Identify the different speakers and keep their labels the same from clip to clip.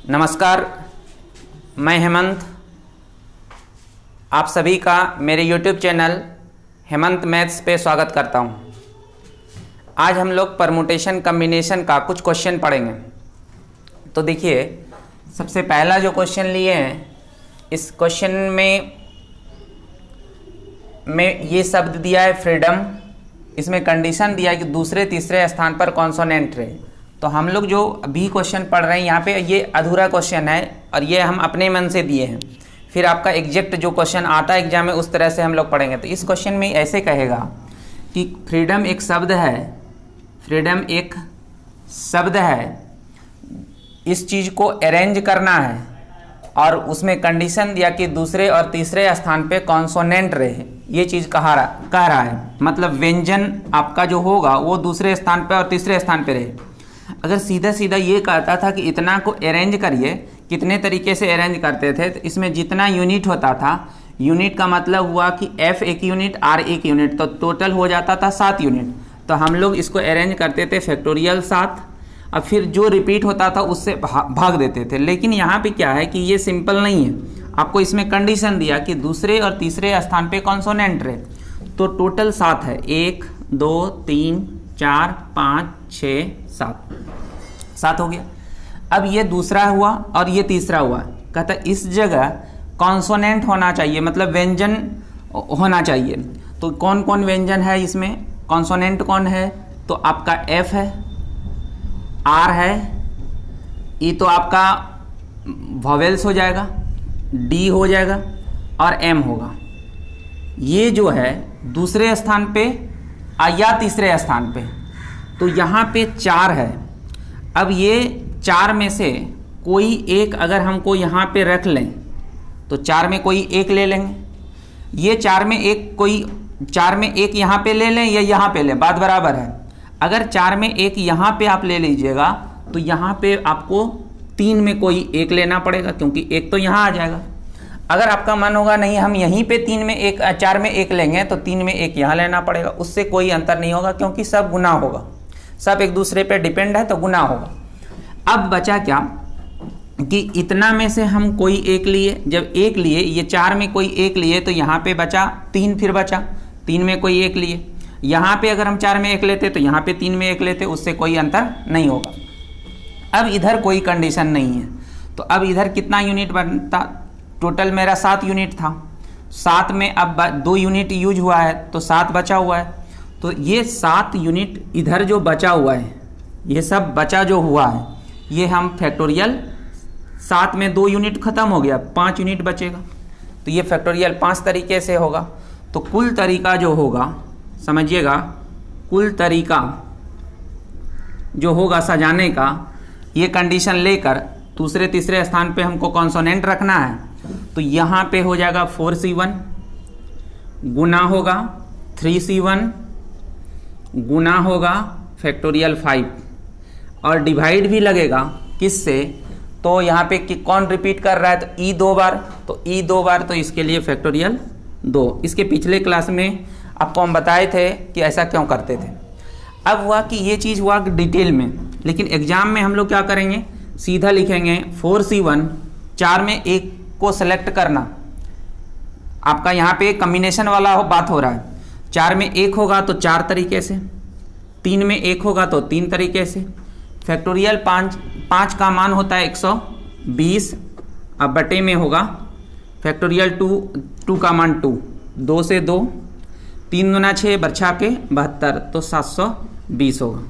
Speaker 1: नमस्कार, मैं हेमंत। आप सभी का मेरे YouTube चैनल हेमंत मैथ्स पे स्वागत करता हूँ। आज हम लोग परमुटेशन कम्बिनेशन का कुछ क्वेश्चन पढ़ेंगे। तो देखिए, सबसे पहला जो क्वेश्चन लिए हैं, इस क्वेश्चन में ये शब्द दिया है फ्रीडम। इसमें कंडीशन दिया है कि दूसरे तीसरे स्थान पर कॉन्सोनेंट रहे। तो हम लोग जो अभी क्वेश्चन पढ़ रहे हैं यहाँ पे, ये अधूरा क्वेश्चन है और ये हम अपने मन से दिए हैं। फिर आपका एग्जैक्ट जो क्वेश्चन आता है एग्जाम में, उस तरह से हम लोग पढ़ेंगे। तो इस क्वेश्चन में ऐसे कहेगा कि फ्रीडम एक शब्द है, फ्रीडम एक शब्द है, इस चीज़ को अरेंज करना है और उसमें कंडीशन दिया कि दूसरे और तीसरे स्थान पे कॉन्सोनेंट रहे। ये चीज़ कह रहा है, मतलब व्यंजन आपका जो होगा वो दूसरे स्थान पे और तीसरे स्थान पे रहे। अगर सीधा सीधा ये कहता था कि इतना को अरेंज करिए, कितने तरीके से अरेंज करते थे, तो इसमें जितना यूनिट होता था, यूनिट का मतलब हुआ कि F एक यूनिट, R एक यूनिट, तो टोटल हो जाता था 7 यूनिट। तो हम लोग इसको अरेंज करते थे फैक्टोरियल 7 और फिर जो रिपीट होता था उससे भाग देते थे। लेकिन यहाँ पे क्या है कि ये सिंपल नहीं है, आपको इसमें कंडीशन दिया कि दूसरे और तीसरे स्थान पे कॉन्सोनेंट रहे। तो टोटल 7 है, 1 2 3 4 5 6 7 हो गया। अब ये दूसरा हुआ और ये तीसरा हुआ। कहता इस जगह कॉन्सोनेंट होना चाहिए, मतलब व्यंजन होना चाहिए। तो कौन कौन व्यंजन है इसमें, कॉन्सोनेंट कौन है? तो आपका F है, R है, E तो आपका वॉवेल्स हो जाएगा, D हो जाएगा और M होगा। ये जो है दूसरे स्थान पे या तीसरे स्थान पे, तो यहाँ पे 4 है। अब ये 4 में से कोई एक अगर हमको यहाँ पे रख लें तो 4 में कोई एक ले लेंगे। ये 4 में एक यहाँ पे ले लें या यहाँ पे लें, बात बराबर है। अगर 4 में एक यहाँ पे आप ले लीजिएगा तो यहाँ पे आपको 3 में कोई एक लेना पड़ेगा, क्योंकि एक तो यहाँ आ जाएगा। अगर आपका मन होगा नहीं हम यहीं पे 4 में एक लेंगे, तो 3 में एक यहाँ लेना पड़ेगा। उससे कोई अंतर नहीं होगा, क्योंकि सब गुना होगा, सब एक दूसरे पे डिपेंड है, तो गुना होगा। अब बचा क्या कि इतना में से हम कोई एक लिए, जब एक लिए, ये 4 में कोई एक लिए तो यहाँ पे बचा 3, फिर बचा 3 में कोई एक लिए। यहाँ पे अगर हम 4 में एक लेते तो यहाँ पे 3 में एक लेते, उससे कोई अंतर नहीं होगा। अब इधर कोई कंडीशन नहीं है, तो अब इधर कितना यूनिट बनता? टोटल मेरा 7 यूनिट था, 7 में अब 2 यूनिट यूज हुआ है तो 7 बचा हुआ है। तो ये 7 यूनिट इधर जो बचा हुआ है, ये सब बचा जो हुआ है, ये हम फैक्टोरियल 7 में 2 यूनिट खत्म हो गया, 5 यूनिट बचेगा। तो ये फैक्टोरियल 5 तरीके से होगा। तो कुल तरीका जो होगा, समझिएगा, कुल तरीका जो होगा सजाने का, ये कंडीशन लेकर दूसरे तीसरे स्थान पे हमको कॉन्सोनेंट रखना है। तो यहाँ पे हो जाएगा 4C1 गुना होगा 3C1 गुना होगा फैक्टोरियल 5 और डिवाइड भी लगेगा किससे? तो यहाँ पे कि कौन रिपीट कर रहा है, तो E 2 बार, तो E 2 बार, तो इसके लिए फैक्टोरियल 2। इसके पिछले क्लास में आपको हम बताए थे कि ऐसा क्यों करते थे। अब हुआ कि ये चीज़ हुआ डिटेल में, लेकिन एग्जाम में हम लोग क्या करेंगे, सीधा लिखेंगे 4C1, 4 में एक को सेलेक्ट करना। आपका यहाँ पे कम्बिनेशन वाला बात हो रहा है। 4 में एक होगा तो 4 तरीके से, 3 में एक होगा तो 3 तरीके से। फैक्टोरियल 5 का मान होता है 120, अब बटे में होगा फैक्टोरियल 2 का मान 2 से 2, 3 दूना 6 बरछा के 72, तो 720 होगा।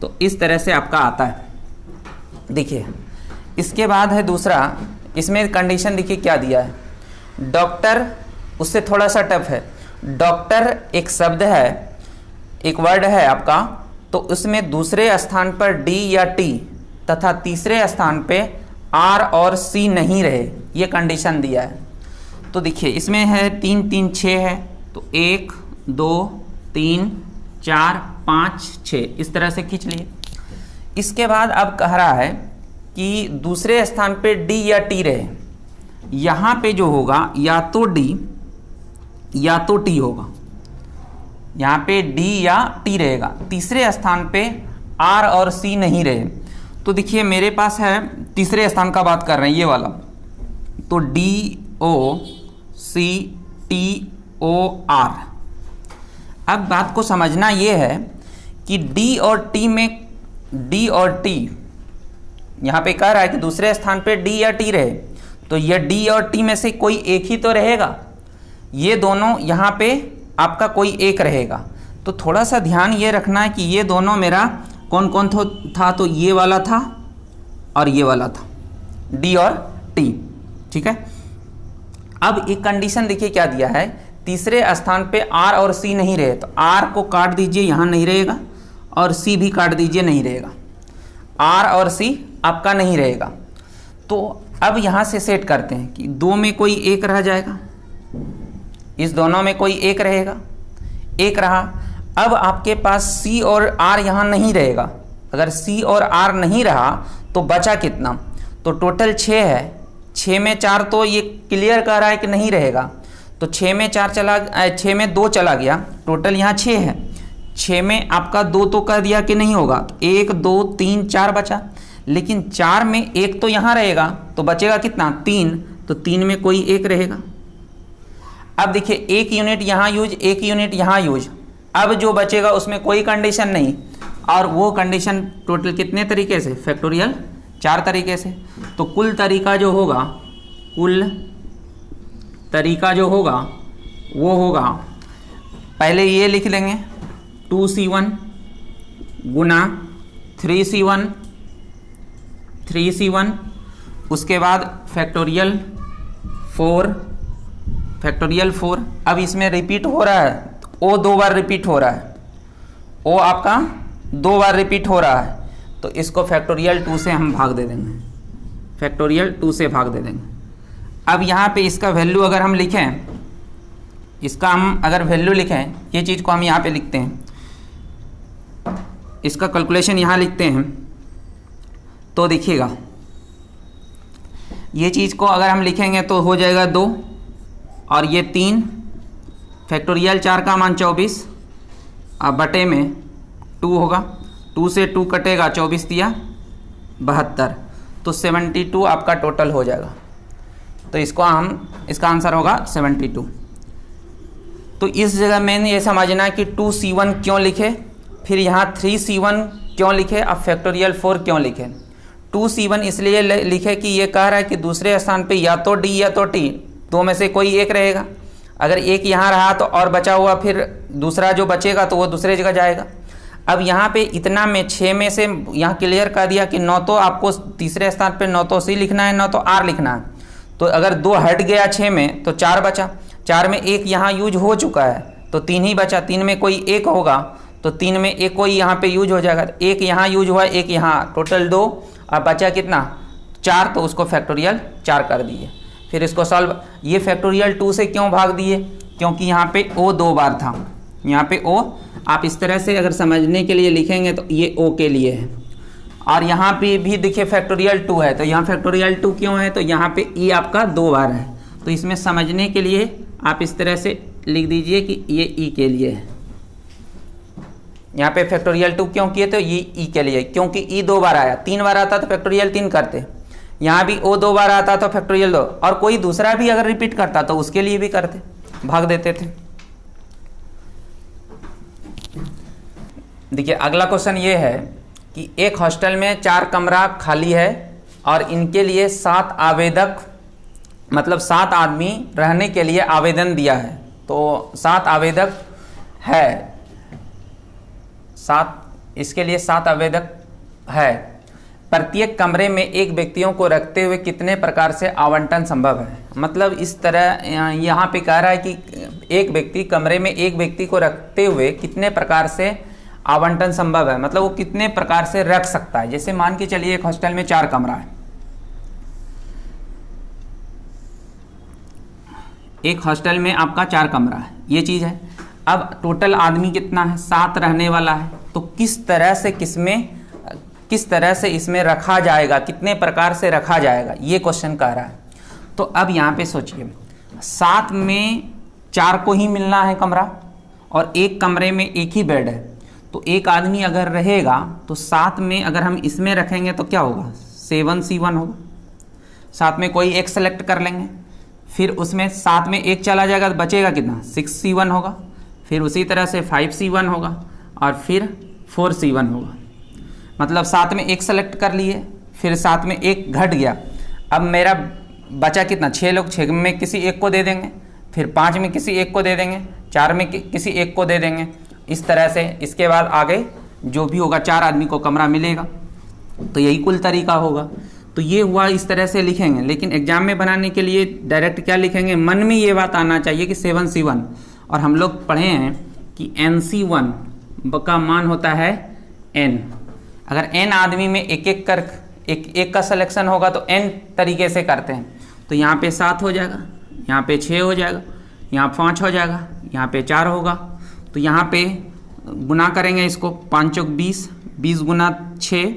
Speaker 1: तो इस तरह से आपका आता है। देखिए, इसके बाद है दूसरा, इसमें कंडीशन देखिए क्या दिया है। डॉक्टर, उससे थोड़ा सा टफ है। डॉक्टर एक शब्द है, एक वर्ड है आपका, तो उसमें दूसरे स्थान पर D या T तथा तीसरे स्थान पे R और C नहीं रहे, ये कंडीशन दिया है। तो देखिए इसमें है 3 3 6 है, तो 1 2 3 4 5 6, इस तरह से खींच लिए। इसके बाद अब कह रहा है कि दूसरे स्थान पे D या T रहे। यहाँ पे जो होगा या तो D या तो T होगा, यहाँ पे D या T रहेगा। तीसरे स्थान पे R और C नहीं रहे, तो देखिए मेरे पास है तीसरे स्थान का बात कर रहे हैं ये वाला, तो DOCTOR। अब बात को समझना ये है कि D और T यहाँ पे कह रहा है कि दूसरे स्थान पे D या T रहे, तो ये D और T में से कोई एक ही तो रहेगा, ये दोनों यहाँ पे आपका कोई एक रहेगा। तो थोड़ा सा ध्यान ये रखना है कि ये दोनों मेरा कौन कौन था, तो ये वाला था और ये वाला था, D और T, ठीक है। अब एक कंडीशन देखिए क्या दिया है, तीसरे स्थान पे R और C नहीं रहे, तो R को काट दीजिए, यहाँ नहीं रहेगा, और C भी काट दीजिए, नहीं रहेगा, R और C आपका नहीं रहेगा। तो अब यहाँ से सेट करते हैं कि दो में कोई एक रह जाएगा, इस दोनों में कोई एक रहेगा, एक रहा। अब आपके पास C और R यहाँ नहीं रहेगा, अगर C और R नहीं रहा तो बचा कितना, तो टोटल 6 है, 6 में 4 तो ये क्लियर कर रहा है कि नहीं रहेगा, तो 6 में 2 चला गया, टोटल यहाँ 6 है, 6 में आपका 2 तो कह दिया कि नहीं होगा, 1 2 3 4 बचा, लेकिन 4 में 1 तो यहाँ रहेगा, तो बचेगा कितना 3, तो 3 में कोई एक रहेगा। अब देखिए 1 यूनिट यहाँ यूज, 1 यूनिट यहाँ यूज, अब जो बचेगा उसमें कोई कंडीशन नहीं, और वो कंडीशन टोटल कितने तरीके से, फैक्टोरियल 4 तरीके से। तो कुल तरीका जो होगा वो होगा, पहले ये लिख लेंगे 2C1 गुना 3C1, उसके बाद फैक्टोरियल 4। अब इसमें रिपीट हो रहा है, ओ 2 बार रिपीट हो रहा है, ओ आपका 2 बार रिपीट हो रहा है, तो इसको फैक्टोरियल 2 से हम भाग दे देंगे, फैक्टोरियल 2 से भाग दे देंगे। अब यहाँ पे इसका वैल्यू अगर हम लिखें, इसका हम अगर वैल्यू लिखें, ये चीज़ को हम यहाँ पे लिखते हैं, इसका कैलकुलेशन यहाँ लिखते हैं, तो देखिएगा ये चीज़ को अगर हम लिखेंगे तो हो जाएगा 2 और ये 3, फैक्टोरियल 4 का मान 24, अब बटे में 2 होगा, 2 से 2 कटेगा, 24 दिया 72, तो 72 आपका टोटल हो जाएगा। तो इसका आंसर होगा 72। तो इस जगह मैंने ये समझना कि 2C1 क्यों लिखे, फिर यहाँ 3C1 क्यों लिखे, अब फैक्टोरियल 4 क्यों लिखे। 2C1 इसलिए लिखे कि ये कह रहा है कि दूसरे स्थान पे या तो D या तो T, दो में से कोई एक रहेगा, अगर एक यहाँ रहा तो और बचा हुआ फिर दूसरा जो बचेगा तो वो दूसरे जगह जाएगा। अब यहाँ पे इतना में 6 में से यहाँ क्लियर कर दिया कि 9 तो आपको तीसरे स्थान पे 9 तो C लिखना है, 9 तो R लिखना है, तो अगर 2 हट गया 6 में तो 4 बचा, 4 में 1 यहाँ यूज हो चुका है तो 3 ही बचा, 3 में कोई एक होगा तो 3 में एक कोई यहाँ पे यूज हो जाएगा, 1 यहाँ यूज हुआ, 1 यहाँ, टोटल 2, अब बचा कितना 4, तो उसको फैक्टोरियल 4 कर दिए। फिर इसको सॉल्व, ये फैक्टोरियल 2 से क्यों भाग दिए, क्योंकि यहाँ पे O 2 बार था, यहाँ पे O आप इस तरह से अगर समझने के लिए लिखेंगे तो ये O के लिए है, और यहाँ पे भी देखिए फैक्टोरियल 2 है, तो यहाँ फैक्टोरियल 2 क्यों है, तो यहाँ पे E आपका 2 बार है, तो इसमें समझने के लिए आप इस तरह से लिख दीजिए कि ये E के लिए है। यहाँ पे फैक्टोरियल 2 क्यों किए, तो ये E के लिए, क्योंकि E 2 बार आया, 3 बार आता तो फैक्टोरियल 3 करते, यहाँ भी O 2 बार आता तो फैक्टोरियल 2, और कोई दूसरा भी अगर रिपीट करता तो उसके लिए भी करते, भाग देते थे। देखिए अगला क्वेश्चन ये है कि एक हॉस्टल में 4 कमरा खाली है और इनके लिए 7 आवेदक, मतलब 7 आदमी रहने के लिए आवेदन दिया है, तो 7 आवेदक है, इसके लिए 7 आवेदक है, प्रत्येक कमरे में एक व्यक्तियों को रखते हुए कितने प्रकार से आवंटन संभव है। मतलब इस तरह यहाँ पे कह रहा है कि एक व्यक्ति कमरे में एक व्यक्ति को रखते हुए कितने प्रकार से आवंटन संभव है, मतलब वो कितने प्रकार से रख सकता है। जैसे मान के चलिए एक हॉस्टल में 4 कमरा है, एक हॉस्टल में आपका 4 कमरा है, ये चीज़ है। अब टोटल आदमी कितना है, 7 रहने वाला है, तो किस तरह से इसमें रखा जाएगा, कितने प्रकार से रखा जाएगा, ये क्वेश्चन कह रहा है। तो अब यहाँ पे सोचिए 7 में 4 को ही मिलना है कमरा और एक कमरे में एक ही बेड है, तो तो एक आदमी अगर रहेगा तो साथ में अगर हम इसमें रखेंगे तो क्या होगा, 7C1 होगा। साथ में कोई एक सेलेक्ट कर लेंगे, फिर उसमें साथ में एक चला जाएगा तो बचेगा कितना, 6C1 होगा। फिर उसी तरह से 5C1 होगा और फिर 4C1 होगा। मतलब साथ में एक सेलेक्ट कर लिए, फिर साथ में एक घट गया। अब मेरा बचा कितना, 6 लोग, 6 में किसी एक को दे देंगे, फिर 5 में किसी एक को दे देंगे, 4 में किसी एक को दे देंगे। इस तरह से इसके बाद आगे जो भी होगा 4 आदमी को कमरा मिलेगा। तो यही कुल तरीका होगा। तो ये हुआ, इस तरह से लिखेंगे। लेकिन एग्जाम में बनाने के लिए डायरेक्ट क्या लिखेंगे, मन में ये बात आना चाहिए कि 7C1, और हम लोग पढ़े हैं कि NC1 का मान होता है n। अगर n आदमी में एक का सिलेक्शन होगा तो n तरीके से करते हैं। तो यहाँ पे 7 हो जाएगा, यहाँ पे 6 हो जाएगा, यहाँ 5 हो जाएगा, यहाँ पे 4 होगा। तो यहाँ पे गुना करेंगे इसको, 5 चौक 20, 20 गुना 6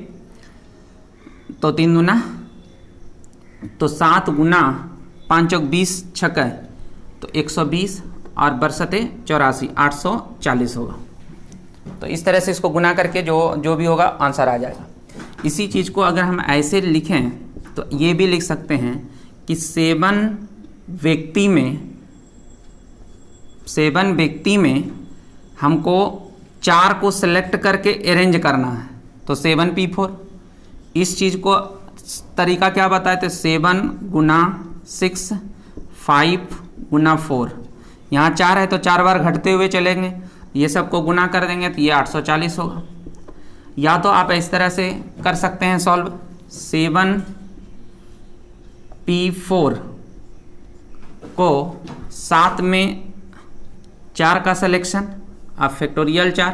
Speaker 1: तो 3 गुना, तो 7 गुना 5 चौक 20 छक्का तो 120 और बरसते 84, 840 होगा। तो इस तरह से इसको गुना करके जो भी होगा आंसर आ जाएगा। इसी चीज़ को अगर हम ऐसे लिखें तो ये भी लिख सकते हैं कि 7 व्यक्ति में हमको 4 को सेलेक्ट करके अरेंज करना है। तो 7P4, इस चीज़ को तरीका क्या बताए थे, 7 गुना 6, 5 गुना 4। यहाँ 4 है तो 4 बार घटते हुए चलेंगे, ये सबको गुना कर देंगे तो ये 840 होगा। या तो आप इस तरह से कर सकते हैं सॉल्व, 7P4 को 7 में 4 का सिलेक्शन, अब फैक्टोरियल 4,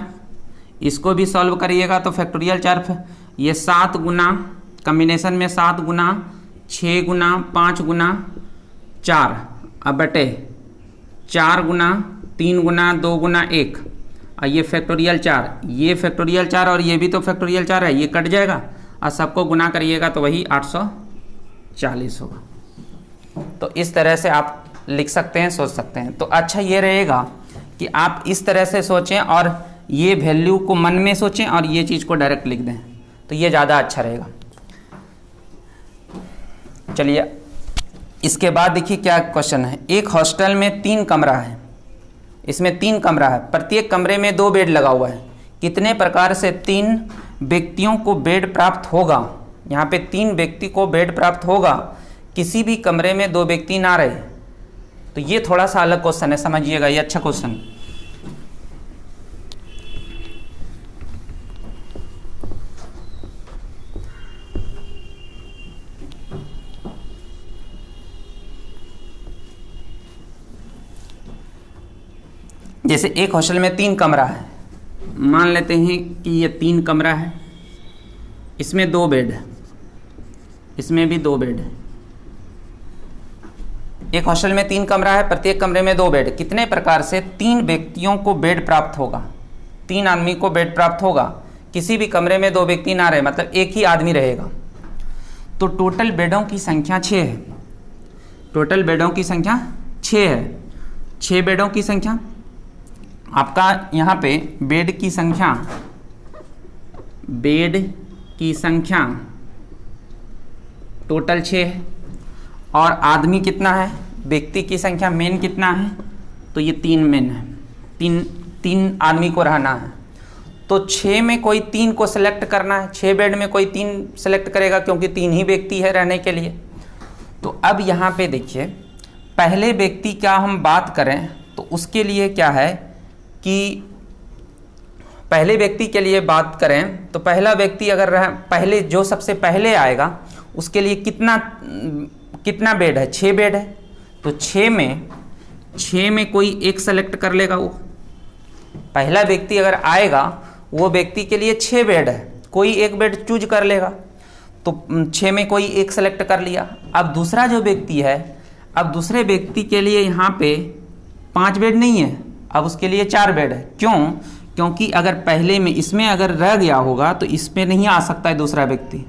Speaker 1: इसको भी सॉल्व करिएगा तो फैक्टोरियल 4, ये 7 गुना कम्बिनेशन में 7 गुना 6 गुना 5 गुना 4, अब बटे 4 गुना 3 गुना 2 गुना 1, और ये फैक्टोरियल 4, ये फैक्टोरियल 4 और ये भी तो फैक्टोरियल 4 है, ये कट जाएगा और सबको गुना करिएगा तो वही 840 होगा। तो इस तरह से आप लिख सकते हैं, सोच सकते हैं। तो अच्छा ये रहेगा कि आप इस तरह से सोचें और ये वैल्यू को मन में सोचें और ये चीज़ को डायरेक्ट लिख दें, तो ये ज़्यादा अच्छा रहेगा। चलिए इसके बाद देखिए क्या क्वेश्चन है। एक हॉस्टल में 3 कमरा है, इसमें 3 कमरा है, प्रत्येक कमरे में 2 बेड लगा हुआ है। कितने प्रकार से 3 व्यक्तियों को बेड प्राप्त होगा। यहाँ पे 3 व्यक्ति को बेड प्राप्त होगा, किसी भी कमरे में 2 व्यक्ति ना रहे। तो ये थोड़ा सा अलग क्वेश्चन है, समझिएगा, ये अच्छा क्वेश्चन। जैसे एक हॉस्टल में 3 कमरा है, मान लेते हैं कि ये 3 कमरा है, इसमें 2 बेड है, इसमें भी 2 बेड है। एक हॉस्टल में 3 कमरा है, प्रत्येक कमरे में 2 बेड। कितने प्रकार से 3 व्यक्तियों को बेड प्राप्त होगा, 3 आदमी को बेड प्राप्त होगा, किसी भी कमरे में 2 व्यक्ति ना रहे, मतलब एक ही आदमी रहेगा। तो टोटल बेडों की संख्या 6 है, टोटल बेडों की संख्या 6 है। 6 बेडों की संख्या आपका यहाँ पे बेड की संख्या टोटल 6 है, और आदमी कितना है, व्यक्ति की संख्या मेन कितना है, तो ये 3 मेन है, 3 आदमी को रहना है। तो 6 में कोई 3 को सिलेक्ट करना है, 6 बेड में कोई 3 सेलेक्ट करेगा क्योंकि 3 ही व्यक्ति है रहने के लिए। तो अब यहाँ पे देखिए पहले व्यक्ति का हम बात करें तो उसके लिए क्या है कि पहले व्यक्ति के लिए बात करें तो पहला व्यक्ति अगर पहले जो सबसे पहले आएगा उसके लिए कितना बेड है, 6 बेड है। तो 6 में कोई एक सेलेक्ट कर लेगा, वो पहला व्यक्ति अगर आएगा वो व्यक्ति के लिए 6 बेड है, कोई एक बेड चूज कर लेगा। तो 6 में कोई एक सेलेक्ट कर लिया। अब दूसरा जो व्यक्ति है, अब दूसरे व्यक्ति के लिए यहाँ पे 5 बेड नहीं है, अब उसके लिए 4 बेड है। क्यों? क्योंकि अगर पहले में इसमें अगर रह गया होगा तो इस पे नहीं आ सकता है दूसरा व्यक्ति।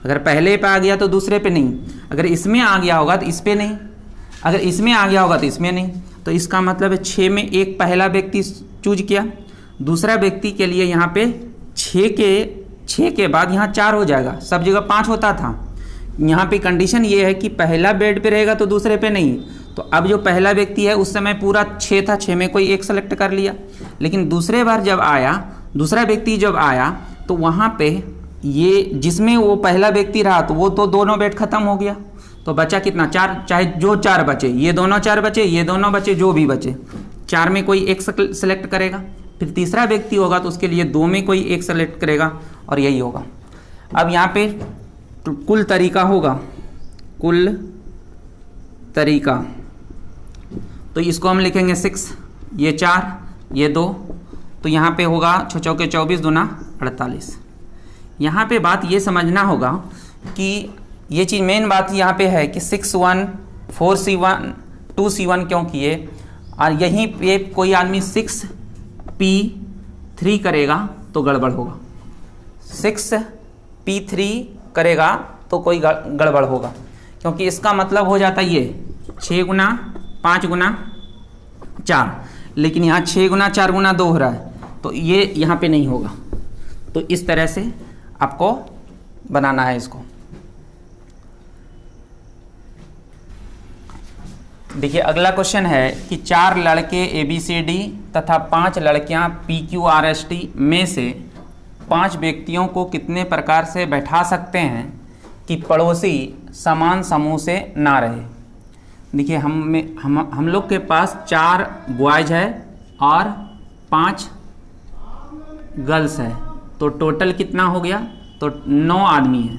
Speaker 1: अगर पहले पे आ गया तो दूसरे पे नहीं, अगर इसमें आ गया होगा तो इस पे नहीं, अगर इसमें आ गया होगा तो इसमें नहीं। तो इसका मतलब है 6 में एक पहला व्यक्ति चूज किया, दूसरा व्यक्ति के लिए यहाँ पे 6 के बाद यहाँ 4 हो जाएगा, सब जगह 5 होता था। यहाँ पे कंडीशन ये है कि पहला बेड पे रहेगा तो दूसरे पे नहीं। तो अब जो पहला व्यक्ति है उस समय पूरा 6 था, 6 में कोई एक सेलेक्ट कर लिया, लेकिन दूसरे बार जब आया, दूसरा व्यक्ति जब आया तो वहाँ पे ये जिसमें वो पहला व्यक्ति रहा तो वो तो दोनों बेड खत्म हो गया, तो बचा कितना 4, चाहे जो 4 बचे, ये दोनों 4 बचे, ये दोनों बचे, जो भी बचे 4 में कोई एक सेलेक्ट करेगा। फिर तीसरा व्यक्ति होगा तो उसके लिए 2 में कोई एक सेलेक्ट करेगा और यही होगा। अब यहाँ पे कुल तरीका होगा, कुल तरीका, तो इसको हम लिखेंगे 6, ये 4, ये 2, तो यहाँ पे होगा 6 चौके 24 दूना 48। यहाँ पे बात ये समझना होगा कि ये चीज़ मेन बात यहाँ पे है कि 6 1 4 C1 2 C1 क्यों किए, और यहीं पे कोई आदमी 6 P3 करेगा तो गड़बड़ होगा, 6 P3 करेगा तो कोई गड़बड़ होगा, क्योंकि इसका मतलब हो जाता है ये 6 गुना 5 गुना 4, लेकिन यहाँ 6 गुना 4 गुना 2 हो रहा है, तो ये यहाँ पे नहीं होगा। तो इस तरह से आपको बनाना है इसको। देखिए अगला क्वेश्चन है कि 4 लड़के ABCD तथा 5 लड़कियां PQRST में से 5 व्यक्तियों को कितने प्रकार से बैठा सकते हैं कि पड़ोसी समान समूह से ना रहे। देखिए हम लोग के पास 4 बॉयज है और 5 गर्ल्स है, तो टोटल कितना हो गया, तो 9 आदमी है।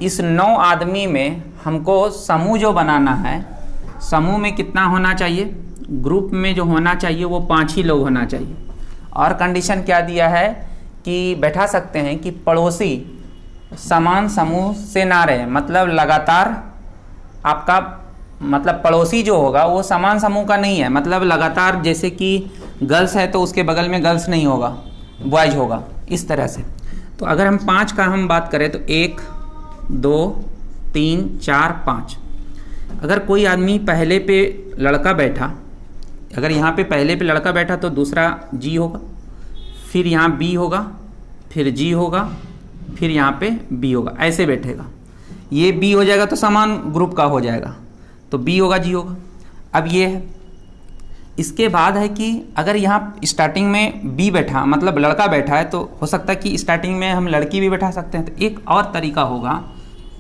Speaker 1: इस 9 आदमी में हमको समूह जो बनाना है, समूह में कितना होना चाहिए, ग्रुप में जो होना चाहिए वो 5 ही लोग होना चाहिए। और कंडीशन क्या दिया है कि बैठा सकते हैं कि पड़ोसी समान समूह से ना रहे, मतलब लगातार आपका मतलब पड़ोसी जो होगा वो समान समूह का नहीं है, मतलब लगातार जैसे कि गर्ल्स है तो उसके बगल में गर्ल्स नहीं होगा, बॉयज होगा, इस तरह से। तो अगर हम 5 का हम बात करें तो 1 2 3 4 5। अगर कोई आदमी पहले पे लड़का बैठा, अगर यहाँ पे पहले पे लड़का बैठा तो दूसरा G होगा, फिर यहाँ B होगा, फिर G होगा, फिर यहाँ पे B होगा, ऐसे बैठेगा। ये B हो जाएगा तो समान ग्रुप का हो जाएगा, तो B होगा G होगा। अब ये है, इसके बाद है कि अगर यहाँ स्टार्टिंग में B बैठा, मतलब लड़का बैठा है, तो हो सकता है कि स्टार्टिंग में हम लड़की भी बैठा सकते हैं। तो एक और तरीका होगा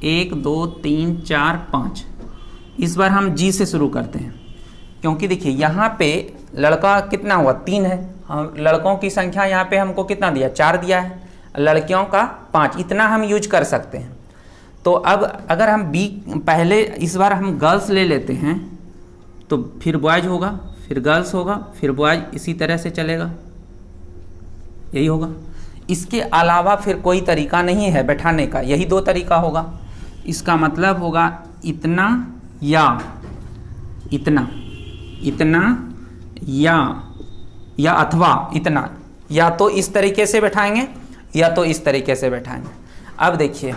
Speaker 1: 1 2 3 4 5। इस बार हम G से शुरू करते हैं, क्योंकि देखिए यहाँ पे लड़का कितना हुआ 3 है, हम लड़कों की संख्या यहाँ पे हमको कितना दिया 4 दिया है, लड़कियों का 5, इतना हम यूज कर सकते हैं। तो अब अगर हम B पहले इस बार हम गर्ल्स ले लेते हैं तो फिर बॉयज होगा, फिर गर्ल्स होगा, फिर बॉयज, इसी तरह से चलेगा, यही होगा। इसके अलावा फिर कोई तरीका नहीं है बैठाने का, यही 2 तरीका होगा। इसका मतलब होगा इतना या इतना, इतना या अथवा इतना, या तो इस तरीके से बैठाएंगे या तो इस तरीके से बैठाएंगे। अब देखिए,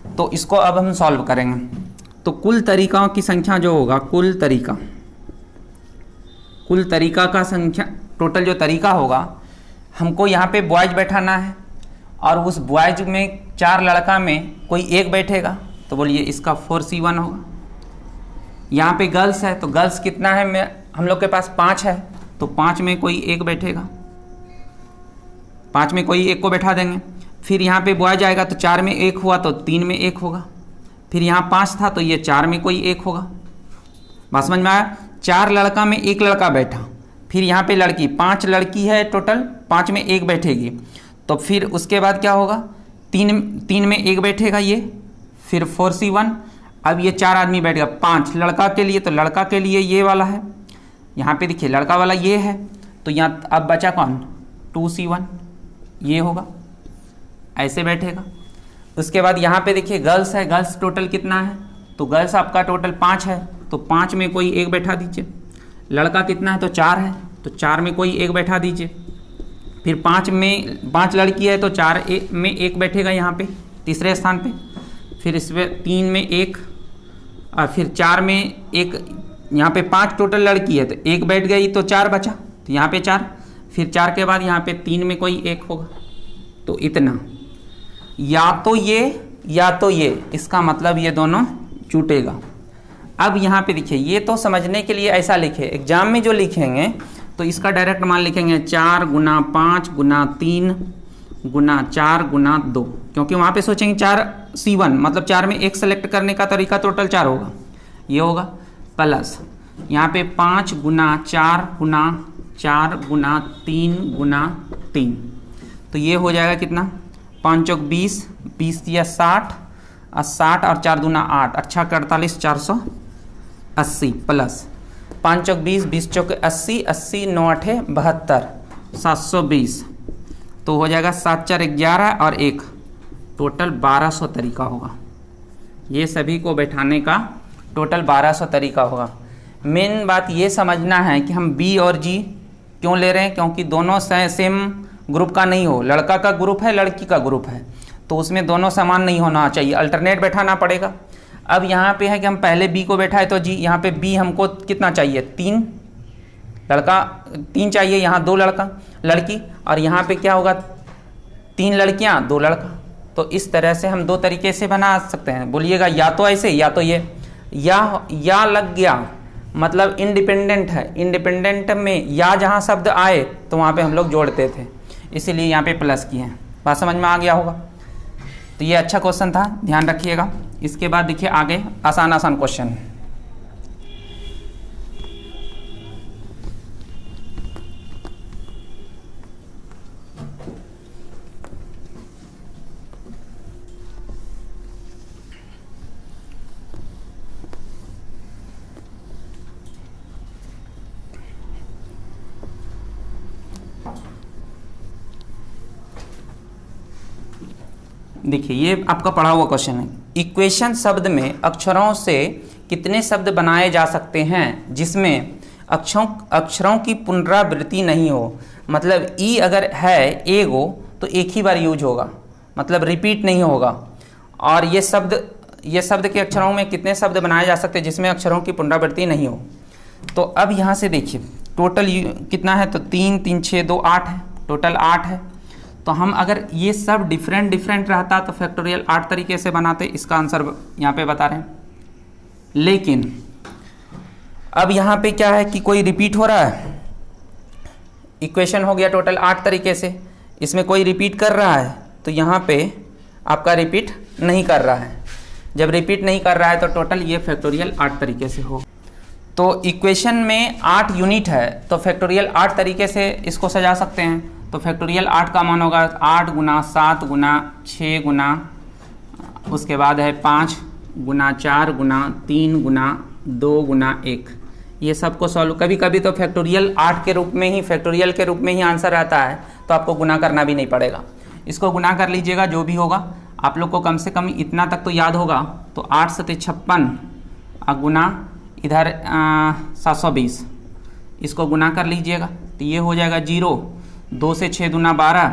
Speaker 1: तो इसको अब हम सॉल्व करेंगे। तो कुल तरीकाओं की संख्या जो होगा, कुल तरीका का संख्या, टोटल जो तरीका होगा, हमको यहाँ पे बॉयज बैठाना है और उस बॉयज में 4 लड़का में कोई एक बैठेगा, तो बोलिए इसका 4C1 होगा। यहाँ पे गर्ल्स है तो गर्ल्स कितना है, हम लोग के पास 5 है, तो 5 में कोई एक बैठेगा, 5 में कोई एक को बैठा देंगे। फिर यहाँ पे बॉयज आएगा तो 4 में एक हुआ तो 3 में एक होगा, फिर यहाँ 5 था तो ये 4 में कोई एक होगा। बात समझ में आया, 4 लड़का में एक लड़का बैठा, फिर यहाँ पे लड़की, 5 लड़की है टोटल, 5 में एक बैठेगी, तो फिर उसके बाद क्या होगा, 3 में एक बैठेगा ये, फिर 4C1। अब ये 4 आदमी बैठ गया, 5 लड़का के लिए, तो लड़का के लिए ये वाला है, यहाँ पे देखिए लड़का वाला ये है, तो यहाँ अब बचा कौन, 2C1, ये होगा, ऐसे बैठेगा। उसके बाद यहाँ पे देखिए गर्ल्स है, गर्ल्स टोटल कितना है, तो गर्ल्स आपका टोटल 5 है, तो 5 में कोई एक बैठा दीजिए। लड़का कितना है, तो 4 है, तो 4 में कोई एक बैठा दीजिए। फिर 5 लड़की है तो 4 में एक बैठेगा यहाँ पे तीसरे स्थान पे। फिर इसमें 3 में एक, और फिर 4 में एक, यहाँ पे 5 टोटल लड़की है तो एक बैठ गई तो 4 बचा, तो यहाँ पे 4। फिर 4 के बाद यहाँ पे 3 में कोई एक होगा, तो इतना, या तो ये या तो ये, इसका मतलब ये दोनों छूटेगा। अब यहाँ पे देखिए, ये तो समझने के लिए ऐसा लिखे, एग्जाम में जो लिखेंगे तो इसका डायरेक्ट मान लिखेंगे 4 गुना 5 गुना 3 गुना 4 गुना 2, क्योंकि वहाँ पे सोचेंगे 4C1 मतलब 4 में एक सेलेक्ट करने का तरीका टोटल 4 होगा, ये होगा, प्लस यहाँ पे 5 गुना 4 गुना 4 गुना 3 गुना 3, तो ये हो जाएगा कितना, 5 चौक 20, 20 या 60 और 60 और 4 दूना 8, 8 छक 48, 480 प्लस 5 चौक 20, 20 चौक 80, 80 9 8 72, 720, तो हो जाएगा 7 4 11 और 1, टोटल 1200 तरीका होगा। ये सभी को बैठाने का टोटल 1200 तरीका होगा। मेन बात ये समझना है कि हम बी और जी क्यों ले रहे हैं, क्योंकि दोनों सेम ग्रुप का नहीं हो, लड़का का ग्रुप है लड़की का ग्रुप है, तो उसमें दोनों समान नहीं होना चाहिए, अल्टरनेट बैठाना पड़ेगा। अब यहाँ पे है कि हम पहले बी को बैठाए तो जी, यहाँ पे बी हमको कितना चाहिए, 3 लड़का 3 चाहिए, यहाँ 2 लड़का लड़की, और यहाँ पे क्या होगा 3 लड़कियाँ 2 लड़का। तो इस तरह से हम 2 तरीके से बना सकते हैं, बोलिएगा या तो ऐसे या तो ये, या लग गया मतलब इंडिपेंडेंट है, इंडिपेंडेंट में या जहाँ शब्द आए तो वहाँ पे हम लोग जोड़ते थे, इसीलिए यहाँ पे प्लस किए हैं। बात समझ में आ गया होगा। तो ये अच्छा क्वेश्चन था, ध्यान रखिएगा। इसके बाद देखिए आगे आसान आसान क्वेश्चन। देखिए ये आपका पढ़ा हुआ क्वेश्चन है। इक्वेशन शब्द में अक्षरों से कितने शब्द बनाए जा सकते हैं जिसमें अक्षरों की पुनरावृत्ति नहीं हो। मतलब ई अगर है एगो तो एक ही बार यूज होगा, मतलब रिपीट नहीं होगा। और ये शब्द के अक्षरों में कितने शब्द बनाए जा सकते हैं जिसमें अक्षरों की पुनरावृत्ति नहीं हो। तो अब यहाँ से देखिए टोटल कितना है, तो 3 3 6 2 8 है, टोटल 8 है। तो हम अगर ये सब डिफरेंट रहता तो फैक्टोरियल 8 तरीके से बनाते, इसका आंसर यहाँ पे बता रहे हैं। लेकिन अब यहाँ पे क्या है कि कोई रिपीट हो रहा है, इक्वेशन हो गया टोटल 8 तरीके से, इसमें कोई रिपीट कर रहा है तो यहाँ पे आपका रिपीट नहीं कर रहा है। जब रिपीट नहीं कर रहा है तो टोटल ये फैक्टोरियल 8 तरीके से हो। तो इक्वेशन में 8 यूनिट है तो फैक्टोरियल 8 तरीके से इसको सजा सकते हैं। तो फैक्टोरियल 8 का मान होगा 8 गुना 7 गुना 6 गुना, उसके बाद है 5 गुना 4 गुना 3 गुना 2 गुना 1। ये सबको सॉल्व, कभी कभी तो फैक्टोरियल 8 के रूप में ही, फैक्टोरियल के रूप में ही आंसर आता है तो आपको गुना करना भी नहीं पड़ेगा। इसको गुना कर लीजिएगा, जो भी होगा आप लोग को कम से कम इतना तक तो याद होगा। तो 8 7 56 गुना इधर 720, इसको गुना कर लीजिएगा तो ये हो जाएगा 0। 2 से 6 दूना 12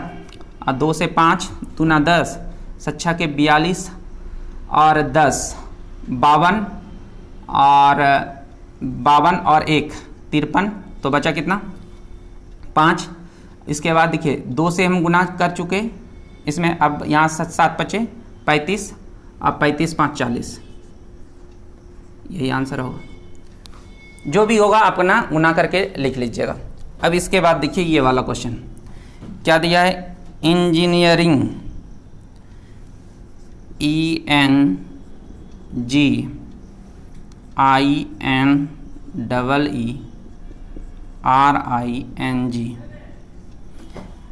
Speaker 1: और 2 से 5 दूना 10, 6 के 42 और 10 52 और 1 53, तो बचा कितना 5। इसके बाद देखिए 2 से हम गुना कर चुके इसमें, अब यहाँ 7 बचे 35 और 35 5 40, यही आंसर होगा। जो भी होगा अपना गुना करके लिख लीजिएगा। अब इसके बाद देखिए ये वाला क्वेश्चन क्या दिया है, इंजीनियरिंग ENGINEERING।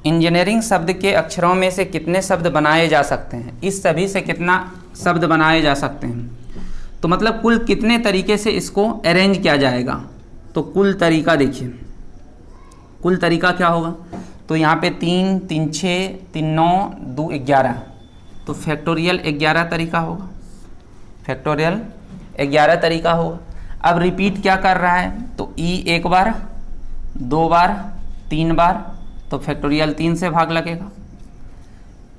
Speaker 1: इंजीनियरिंग शब्द के अक्षरों में से कितने शब्द बनाए जा सकते हैं, इस सभी से कितना शब्द बनाए जा सकते हैं। तो मतलब कुल कितने तरीके से इसको अरेंज किया जाएगा। तो कुल तरीका देखिए, कुल तरीका क्या होगा, तो यहाँ पे 3 3 6 3 9 2 11, तो फैक्टोरियल 11 तरीका होगा, फैक्टोरियल 11 तरीका होगा। अब रिपीट क्या कर रहा है, तो ई 1 बार 2 बार 3 बार, तो फैक्टोरियल 3 से भाग लगेगा।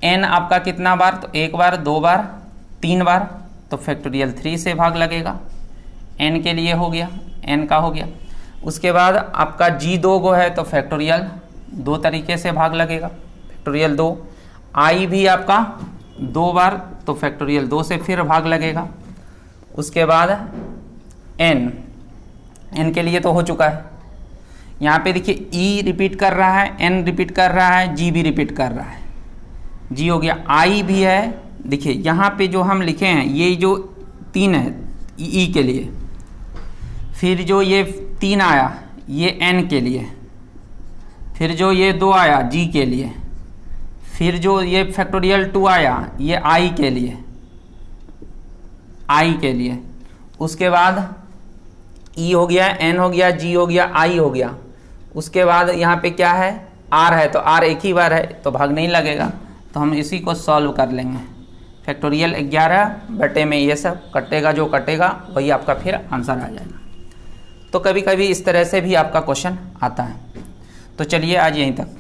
Speaker 1: एन आपका कितना बार, तो 1 बार 2 बार 3 बार, तो फैक्टोरियल 3 से भाग लगेगा। एन के लिए हो गया, एन का हो गया। उसके बाद आपका जी 2 गो है तो फैक्टोरियल 2 तरीके से भाग लगेगा, फैक्टोरियल 2। आई भी आपका 2 बार, तो फैक्टोरियल 2 से फिर भाग लगेगा। उसके बाद एन के लिए तो हो चुका है। यहाँ पे देखिए ई रिपीट कर रहा है, एन रिपीट कर रहा है, जी भी रिपीट कर रहा है। जी हो गया, आई भी है। देखिए यहाँ पे जो हम लिखे हैं ये जो 3 है ई के लिए, फिर जो ये 3 आया ये एन के लिए, फिर जो ये 2 आया जी के लिए, फिर जो ये फैक्टोरियल 2 आया ये आई के लिए, आई के लिए। उसके बाद ई हो गया, एन हो गया, जी हो गया, आई हो गया। उसके बाद यहाँ पे क्या है, आर है, तो आर एक ही बार है तो भाग नहीं लगेगा, तो हम इसी को सॉल्व कर लेंगे। फैक्टोरियल 11 बटे में ये सब कटेगा, जो कटेगा वही आपका फिर आंसर आ जाएगा। तो कभी कभी इस तरह से भी आपका क्वेश्चन आता है। तो चलिए आज यहीं तक।